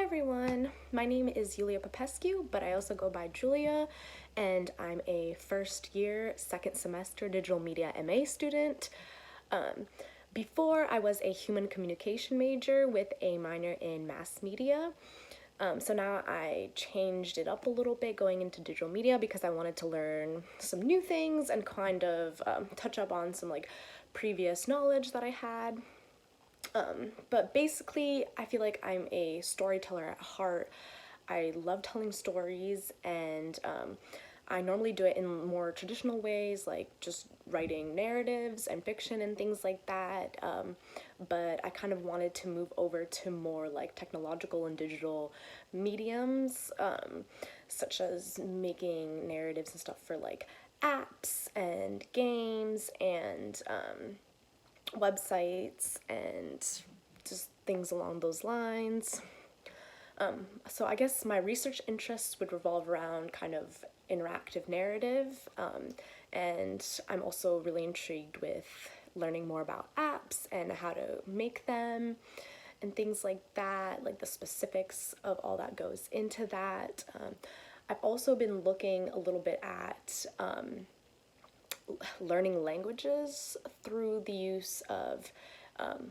everyone, my name is Iulia Popescu, but I also go by Julia, and I'm a first year, second semester digital media MA student. Um, Before, I was a human communication major with a minor in mass media. So now I changed it up a little bit going into digital media because I wanted to learn some new things and kind of touch up on some like previous knowledge that I had. But basically, I feel like I'm a storyteller at heart. I love telling stories, and I normally do it in more traditional ways, like just writing narratives and fiction and things like that. But I kind of wanted to move over to more like technological and digital mediums, such as making narratives and stuff for like apps and games and websites and just things along those lines. So I guess my research interests would revolve around kind of interactive narrative, and I'm also really intrigued with learning more about apps and how to make them and things like that, like the specifics of all that goes into that. I've also been looking a little bit at learning languages through the use of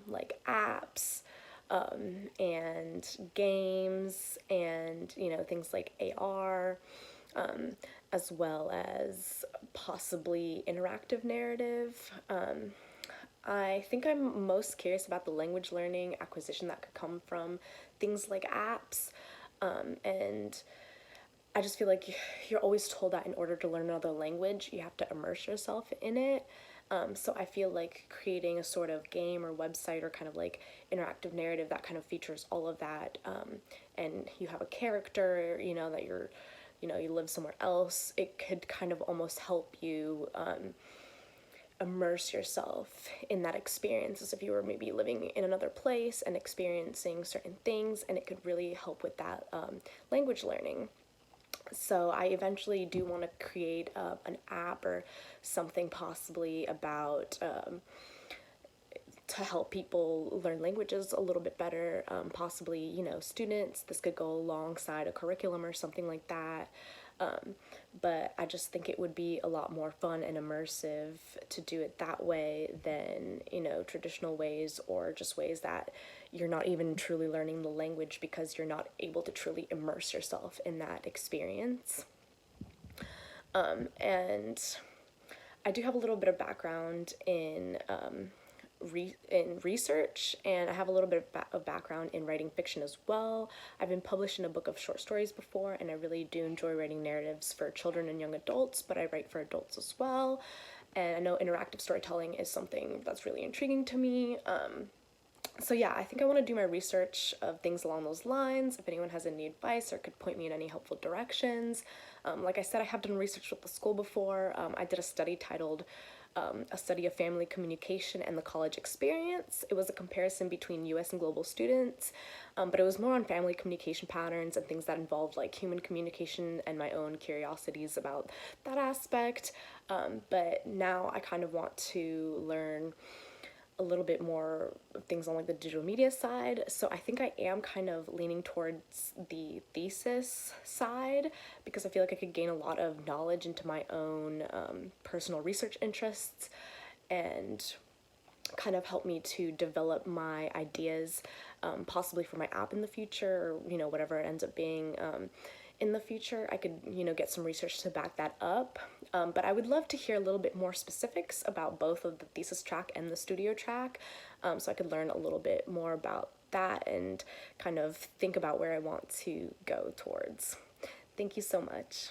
like apps and games and things like AR, as well as possibly interactive narrative. I think I'm most curious about the language learning acquisition that could come from things like apps, and I just feel like you're always told that in order to learn another language, you have to immerse yourself in it. So I feel like creating a sort of game or website or kind of like interactive narrative that kind of features all of that, and you have a character, that you live somewhere else, it could kind of almost help you immerse yourself in that experience as if you were maybe living in another place and experiencing certain things, and it could really help with that language learning. So I eventually do want to create an app or something possibly about to help people learn languages a little bit better, possibly, students. This could go alongside a curriculum or something like that. But I just think it would be a lot more fun and immersive to do it that way than, traditional ways or just ways that you're not even truly learning the language because you're not able to truly immerse yourself in that experience. And I do have a little bit of background in research, and I have a little bit of background in writing fiction as well. I've been published in a book of short stories before, and I really do enjoy writing narratives for children and young adults, but I write for adults as well. And I know interactive storytelling is something that's really intriguing to me. So yeah, I think I want to do my research of things along those lines. If anyone has any advice or could point me in any helpful directions. Like I said, I have done research with the school before. I did a study titled A Study of Family Communication and the College Experience. It was a comparison between US and global students, but it was more on family communication patterns and things that involved like human communication and my own curiosities about that aspect. But now I kind of want to learn a little bit more things on like the digital media side. So I think I am kind of leaning towards the thesis side because I feel like I could gain a lot of knowledge into my own personal research interests and kind of help me to develop my ideas, possibly for my app in the future, or whatever it ends up being in the future. I could get some research to back that up, but I would love to hear a little bit more specifics about both of the thesis track and the studio track, so I could learn a little bit more about that and kind of think about where I want to go towards. Thank you so much.